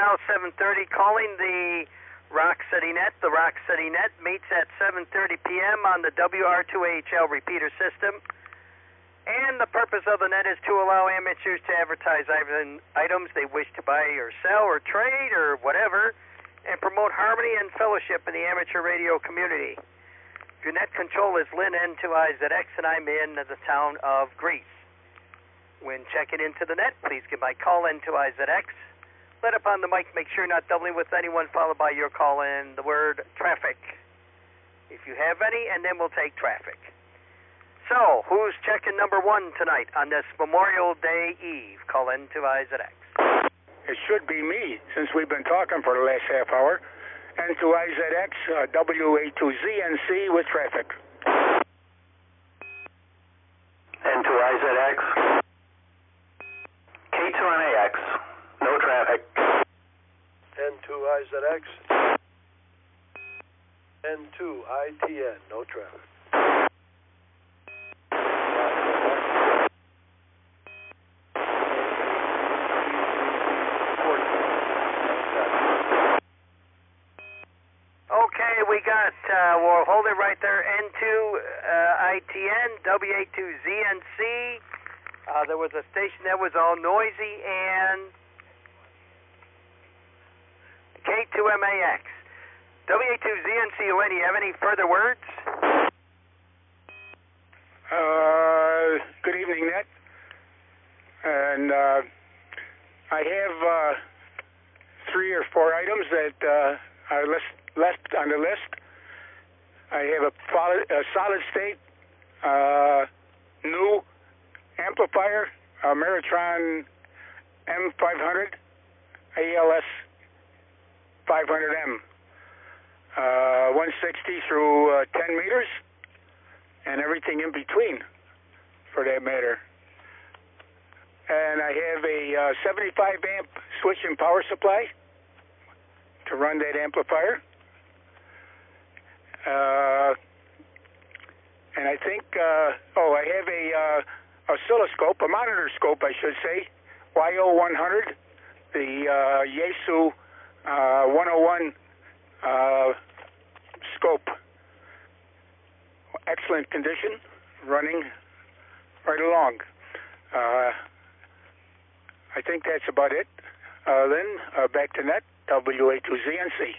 now 7:30, calling the RocCityNet. The RocCityNet meets at 7:30 p.m. on the WR2AHL repeater system. And the purpose of the net is to allow amateurs to advertise items they wish to buy or sell or trade or whatever, and promote harmony and fellowship in the amateur radio community. Your net control is LYNN N2IZX, and I'm in the town of Greece. When checking into the net, please give my call N2IZX. Let up on the mic, make sure you're not doubling with anyone, followed by your call in the word traffic, if you have any, and then we'll take traffic. So, who's checking number one tonight on this Memorial Day Eve? Call N2IZX. It should be me, since we've been talking for the last half hour. N2IZX, WA2ZNC with traffic. N2IZX, K2NAX, no traffic. N2IZX, N2ITN, no traffic. We got, we'll hold it right there, N2ITN, WA2ZNC. There was a station that was all noisy, and K2MAX. WA2ZNC, do you have any further words? Good evening, Net. And I have 3 or 4 items that are left on the list. I have a solid state new amplifier, a Meritron M500 ALS 500M, 160 through 10 meters, and everything in between, for that matter. And I have a 75 amp switch and power supply to run that amplifier. And I think, I have a oscilloscope, a monitor scope, I should say, YO100, the Yaesu 101 scope. Excellent condition, running right along. I think that's about it. Then back to net, WA2ZNC.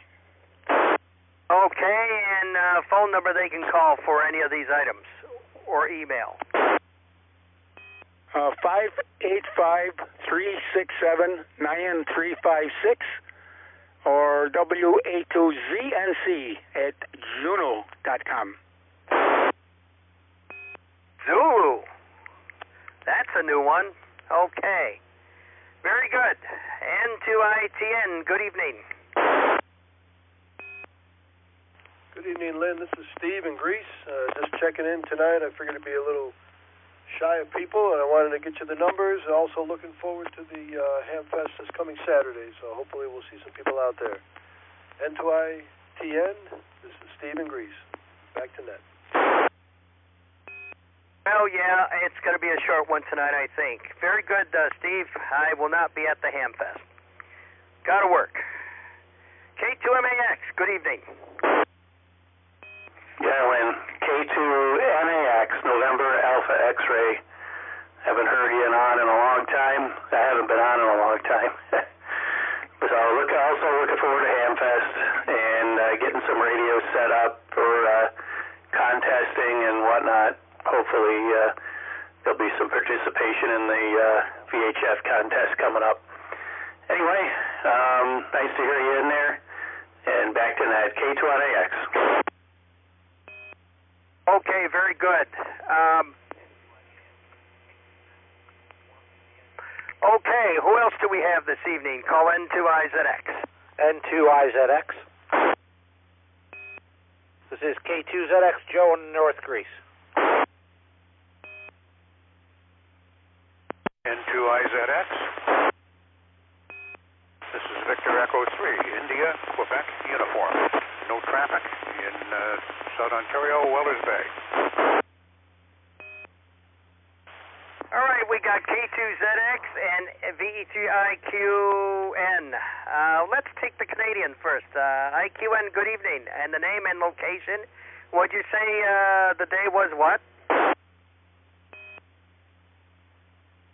Okay, and phone number they can call for any of these items, or email. 585-367-9356, or WA2ZNC@juno.com. Zulu. That's a new one. Okay. Very good. N2ITN, good evening. Good evening, Lynn. This is Steve in Greece. Just checking in tonight. I figured it'd be a little shy of people, and I wanted to get you the numbers. Also looking forward to the Ham Fest this coming Saturday, so hopefully we'll see some people out there. N2ITN, this is Steve in Greece. Back to net. Well, yeah, it's going to be a short one tonight, I think. Very good, Steve. I will not be at the Ham Fest. Got to work. K2MAX, good evening. Yeah, Lynn. K2NAX, November Alpha X-ray. Haven't heard you on in a long time. I haven't been on in a long time. So also looking forward to Hamfest and getting some radios set up for contesting and whatnot. Hopefully there'll be some participation in the VHF contest coming up. Anyway, nice to hear you in there. And back to that, K2NAX. Okay, very good. Okay, who else do we have this evening? Call N2IZX. N2IZX. This is K2ZX, Joe in North Greece. N2IZX. This is Victor Echo 3, India, Quebec, uniform. No traffic in South Ontario, Weller's Bay. All right, we got K2ZX and VE IQN. Let's take the Canadian first. IQN, good evening. And the name and location. Would you say the day was what?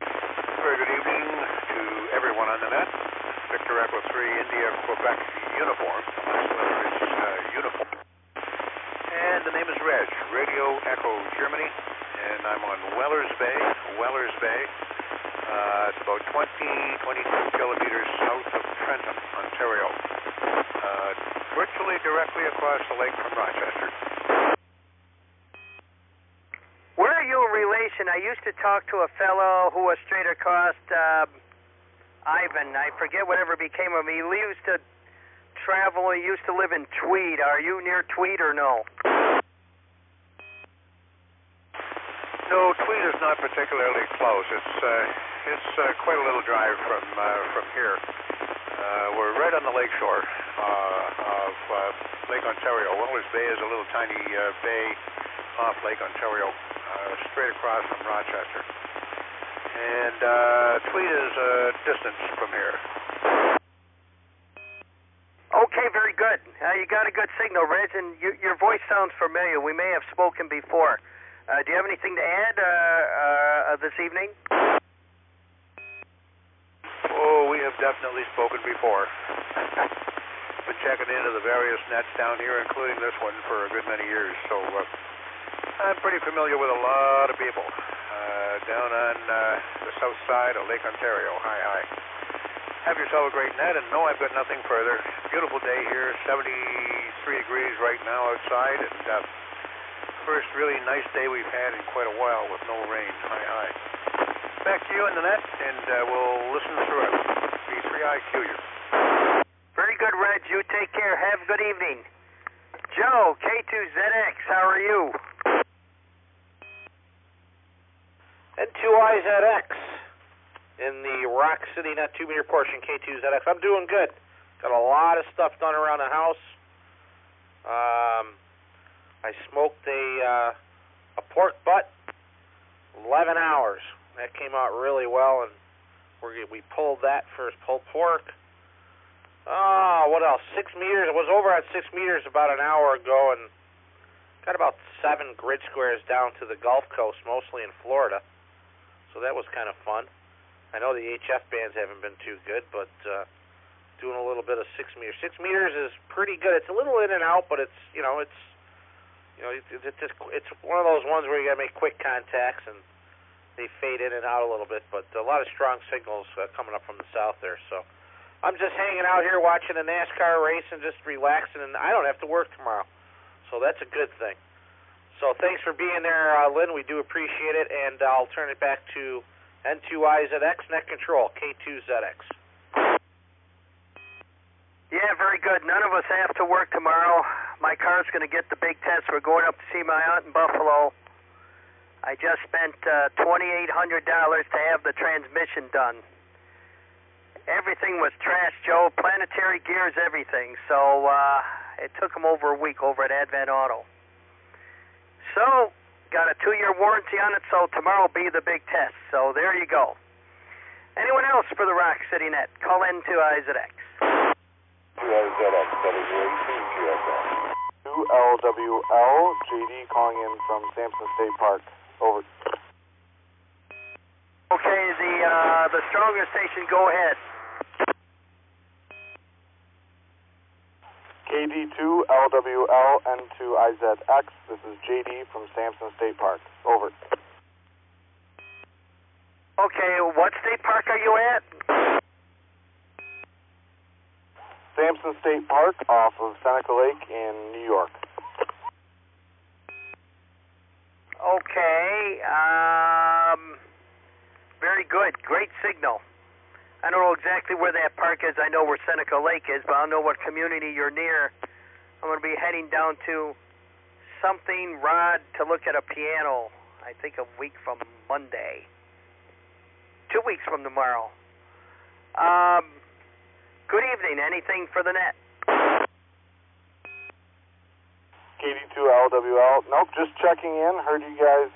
Very good evening to everyone on the net. Victor Echo 3, India, Quebec, uniform. Last letter is uniform. And the name is Reg, Radio Echo Germany. And I'm on Wellers Bay. It's about 22 kilometers south of Trenton, Ontario. Virtually directly across the lake from Rochester. Where are you in relation? I used to talk to a fellow who was straight across, Ivan. I forget whatever became of him. He used to travel. He used to live in Tweed. Are you near Tweed or no? No, Tweed is not particularly close. It's quite a little drive from here. We're right on the lake shore of Lake Ontario. Wellers Bay is a little tiny bay off Lake Ontario, straight across from Rochester. And Tweed is a distance from here. Okay, very good. You got a good signal, Reg, and your voice sounds familiar. We may have spoken before. Do you have anything to add this evening? Oh, we have definitely spoken before. Been checking into the various nets down here, including this one, for a good many years. So I'm pretty familiar with a lot of people down on the south side of Lake Ontario. Hi. Have yourself a great net, and no, I've got nothing further. Beautiful day here, 73 degrees right now outside, and first really nice day we've had in quite a while with no rain. Hi. Back to you in the net, and we'll listen through it. B3IQ you. Very good, Reg. You take care. Have a good evening. Joe, K2ZX, how are you? N2IZX in the RocCityNet 2-meter portion, K2ZX. I'm doing good. Got a lot of stuff done around the house. I smoked a pork butt, 11 hours. That came out really well, and we pulled that first, pulled pork. What else? 6 meters. I was over at 6 meters about an hour ago, and got about 7 grid squares down to the Gulf Coast, mostly in Florida. So that was kind of fun. I know the HF bands haven't been too good, but doing a little bit of 6 meters. 6 meters is pretty good. It's a little in and out, but it's one of those ones where you got to make quick contacts, and they fade in and out a little bit. But a lot of strong signals coming up from the south there. So I'm just hanging out here watching a NASCAR race and just relaxing, and I don't have to work tomorrow. So that's a good thing. So thanks for being there, Lynn. We do appreciate it, and I'll turn it back to N2IZX, Net Control, K2ZX. Yeah, very good. None of us have to work tomorrow. My car's going to get the big test. We're going up to see my aunt in Buffalo. I just spent $2,800 to have the transmission done. Everything was trash, Joe. Planetary gears, everything. So it took them over a week over at Advent Auto. So, got a 2-year warranty on it, so tomorrow will be the big test. So there you go. Anyone else for the RocCityNet? Call N2IZX. 2IZX, W18QSL. 2LWL, JD calling in from Sampson State Park. Over. Okay, the stronger station, go ahead. KD2LWL N2IZX, this is JD from Sampson State Park. Over. Okay, what state park are you at? Sampson State Park off of Seneca Lake in New York. Okay, very good. Great signal. I don't know exactly where that park is. I know where Seneca Lake is, but I don't know what community you're near. I'm going to be heading down to something, Rod, to look at a piano, I think a week from Monday. 2 weeks from tomorrow. Good evening. Anything for the net? KD2LWL. Nope, just checking in. Heard you guys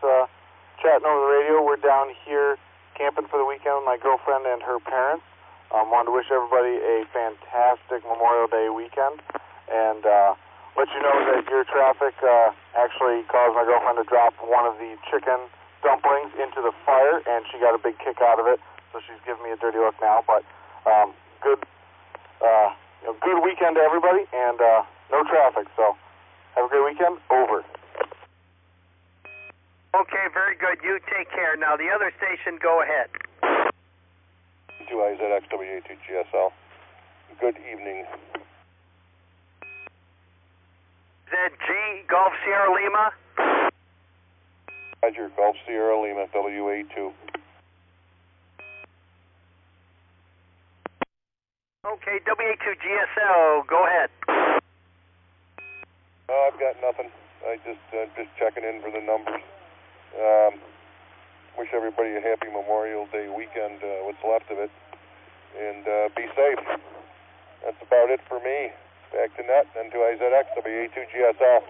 chatting over the radio. We're down here camping for the weekend with my girlfriend and her parents. Wanted to wish everybody a fantastic Memorial Day weekend, and let you know that your traffic actually caused my girlfriend to drop one of the chicken dumplings into the fire, and she got a big kick out of it, so she's giving me a dirty look now. But good weekend to everybody, and no traffic, so have a great weekend. Over. Okay, very good. You take care. Now, the other station, go ahead. 2IZX WA2GSL. Good evening. ZG, Golf Sierra Lima. Roger, Golf Sierra Lima, WA2. Okay, WA2GSL, go ahead. I've got nothing. I just checking in for the numbers. Wish everybody a happy Memorial Day weekend, what's left of it, and be safe. That's about it for me. Back to net, then to IZX, WA2GSL.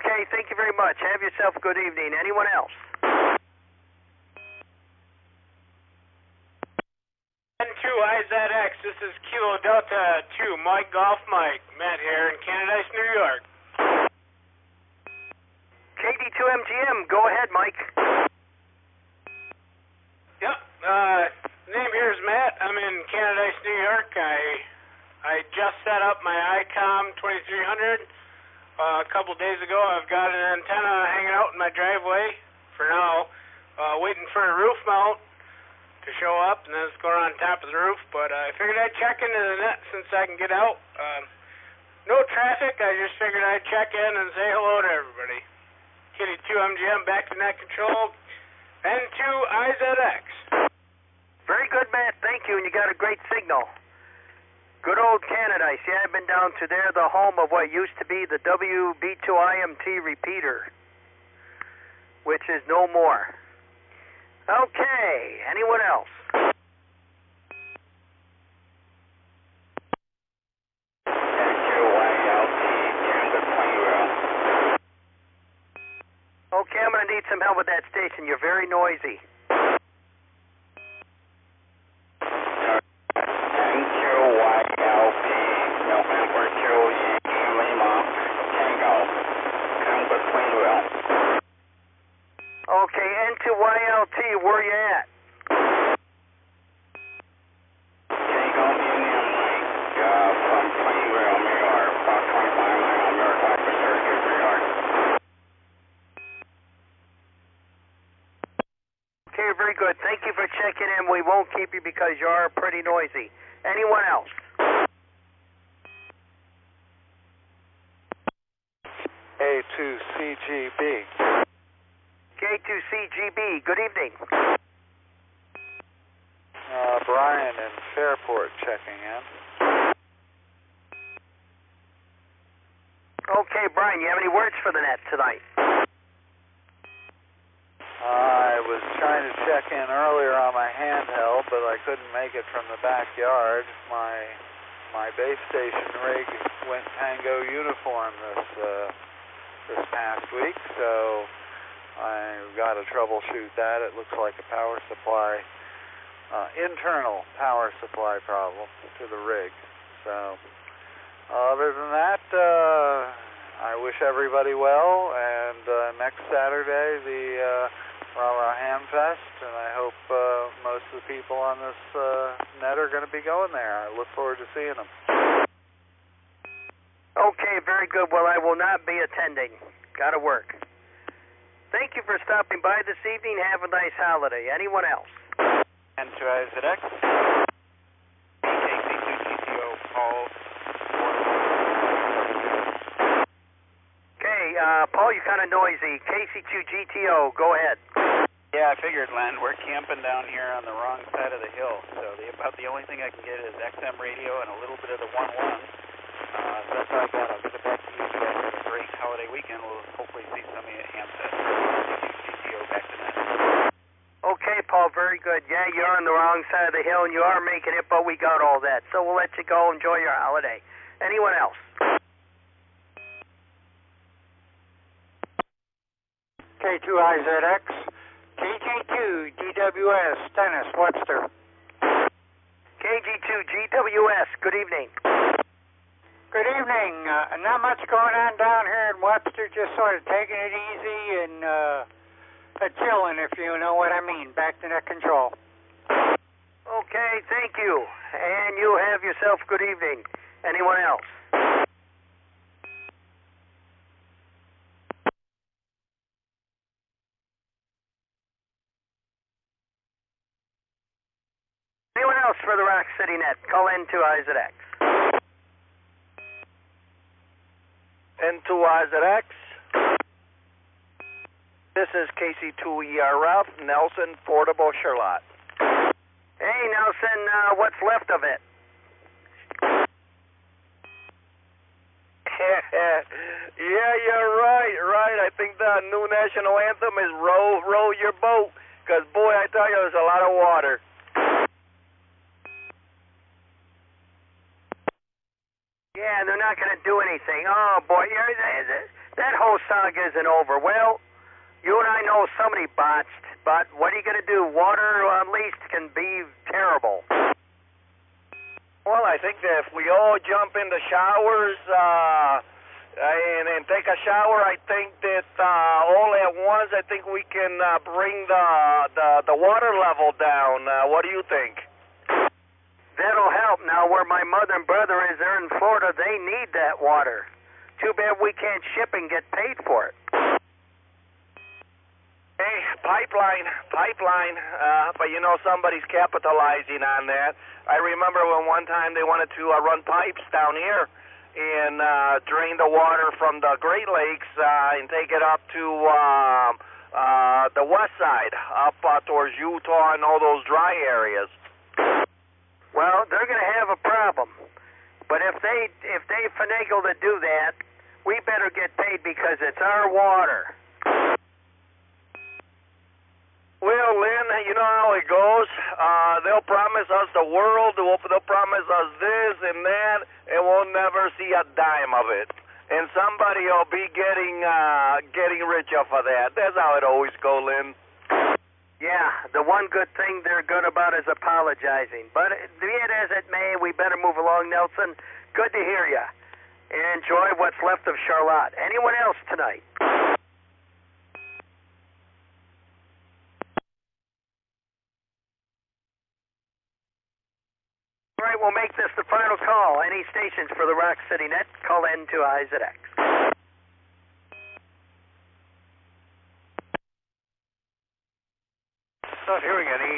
Okay, thank you very much. Have yourself a good evening. Anyone else? N2IZX, this is Kilo Delta 2, Mike Golf Mike, Matt here in Canada, New York. KD2MGM, go ahead, Mike. Yep, name here is Matt. I'm in Canada, New York. I just set up my ICOM 2300 a couple days ago. I've got an antenna hanging out in my driveway for now, waiting for a roof mount to show up, and then it's going on top of the roof. But I figured I'd check into the net since I can get out. No traffic. I just figured I'd check in and say hello to everybody. Kitty 2MGM, back to net control, N2IZX. Very good, Matt. Thank you, and you got a great signal. Good old Canada. See, I've been down to there, the home of what used to be the WB2IMT repeater, which is no more. Okay, anyone else? Okay, I'm going to need some help with that station. You're very noisy. Okay, N2YLT, where you at? Tango Union Lake, from Plainville, New York, about 25 miles north of Syracuse, New York. Okay, very good. Thank you for checking in. We won't keep you because you are pretty noisy. Anyone else? A2CGB. K2CGB, good evening. Brian in Fairport checking in. Okay, Brian, you have any words for the net tonight? I was trying to check in earlier on my handheld, but I couldn't make it from the backyard. My base station rig went Tango uniform this past week, so I've got to troubleshoot that. It looks like a power supply, internal power supply problem to the rig. So other than that, I wish everybody well, and next Saturday the RocCityNet Hamfest, and I hope most of the people on this net are going to be going there. I look forward to seeing them. Okay, very good. Well, I will not be attending. Got to work. Thank you for stopping by this evening. Have a nice holiday. Anyone else? N2IZX. KC2GTO, Paul. Okay, Paul, you're kind of noisy. KC2GTO, go ahead. Yeah, I figured, Len. We're camping down here on the wrong side of the hill, so about the only thing I can get is XM radio and a little bit of the 1-1. So that's all I got. I'll give it back to you. You guys have a great holiday weekend. We'll hopefully see some of you at Hamfest. GTO, back to net. Okay, Paul, very good. Yeah, you're on the wrong side of the hill, and you are making it, but we got all that. So we'll let you go. Enjoy your holiday. Anyone else? K2IZX, KG2 GWS, Dennis, Webster. KG2 GWS, good evening. Good evening. Not much going on down here in Webster, just sort of taking it easy and chilling, if you know what I mean. Back to net control. Okay, thank you. And you have yourself good evening. Anyone else? Anyone else for the Rock City Net? Call N2IZX. N2IZX. This is KC2ERF, Nelson, Portable, Charlotte. Hey, Nelson, what's left of it? Yeah, you're right. I think the new national anthem is Row Your Boat, because, boy, I tell you, there's a lot of water. Yeah, they're not going to do anything. Oh, boy, that whole saga isn't over. Well, you and I know somebody botched, but what are you going to do? Water, at least, can be terrible. Well, I think that if we all jump in the showers and take a shower, I think that all at once, I think we can bring the water level down. What do you think? That'll help. Now, where my mother and brother is, they're in Florida, they need that water. Too bad we can't ship and get paid for it. Hey, pipeline, but you know somebody's capitalizing on that. I remember when one time they wanted to run pipes down here and drain the water from the Great Lakes and take it up to the west side, up towards Utah and all those dry areas. Well, they're going to have a problem. But if they finagle to do that, we better get paid because it's our water. Well, Lynn, you know how it goes. They'll promise us the world, they'll promise us this and that, and we'll never see a dime of it. And somebody will be getting rich off of that. That's how it always goes, Lynn. Yeah, the one good thing they're good about is apologizing. But be it as it may, we better move along, Nelson. Good to hear you. Enjoy what's left of Charlotte. Anyone else tonight? All right, we'll make this the final call. Any stations for the Rock City Net, call N2IZX. Not hearing any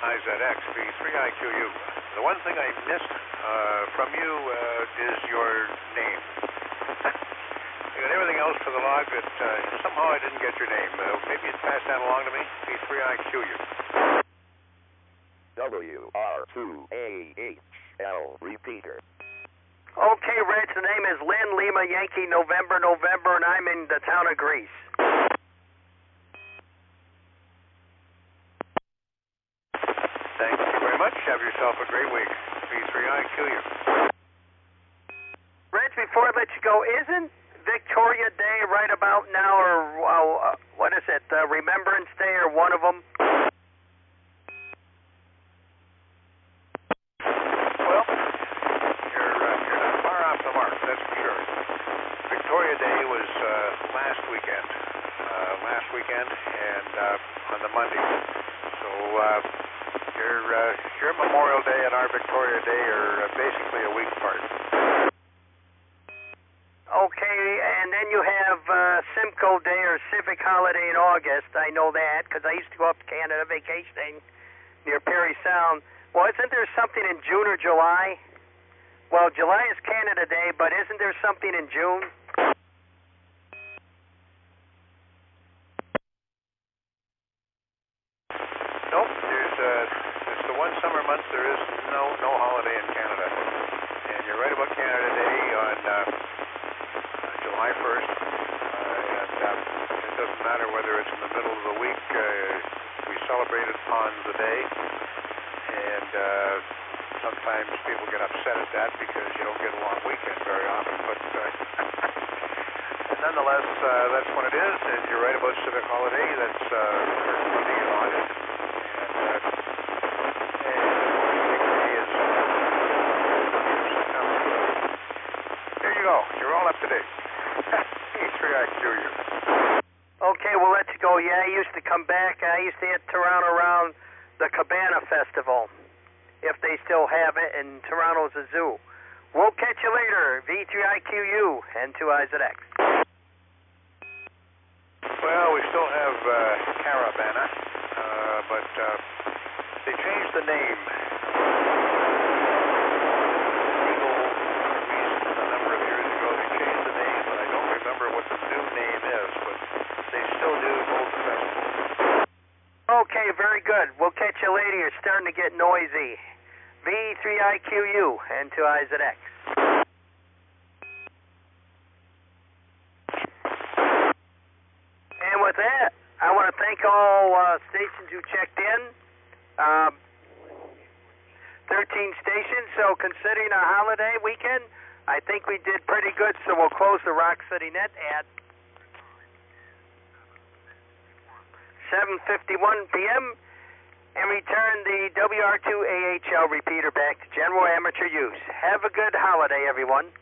IZX, V3IQU. The one thing I missed from you is your name. I got everything else for the log, but somehow I didn't get your name. Maybe you'd pass that along to me? V3IQU. WR2AHL repeater. Okay, Reg, the name is Lynn Lima Yankee November, and I'm in the town of Greece. Thank you very much. Have yourself a great week. V3IQU. Reg, before I let you go, isn't Victoria Day right about now, or what is it, Remembrance Day, or one of them? Well, you're not far off the mark, that's for sure. Victoria Day was last weekend, and on the Monday. So your Memorial Day and our Victoria Day are basically a week apart. Okay, and then you have Simcoe Day or Civic Holiday in August. I know that because I used to go up to Canada vacationing near Perry Sound. Well, isn't there something in June or July? Well, July is Canada Day, but isn't there something in June? Nope, it's the one summer month there is no holiday in Canada. And you're right about Canada Day on July 1st. And it doesn't matter whether it's in the middle of the week. We celebrate it on the day. And sometimes people get upset at that because you don't get a long weekend very often. But nonetheless, that's what it is, and you're right about Civic Holiday. That's Monday in August. There you go. You're all up to date. E3IQU. Okay, we'll let you go. Yeah, I used to come back. I used to hit Toronto around the Cabana Festival, if they still have it, and Toronto's a zoo. We'll catch you later. V3IQU and 2IZX. Well, we still have Caravana, but they changed the name. Legal reasons a number of years ago, they changed the name, but I don't remember what the new name is, but they still do both the festivals. Okay, very good. We'll catch you later. You're starting to get noisy. V3IQU and 2IZX. And with that, I want to thank all stations who checked in. 13 stations, so considering a holiday weekend, I think we did pretty good, so we'll close the RocCityNet at 7:51 p.m. and return the WR2 AHL repeater back to general amateur use. Have a good holiday, everyone.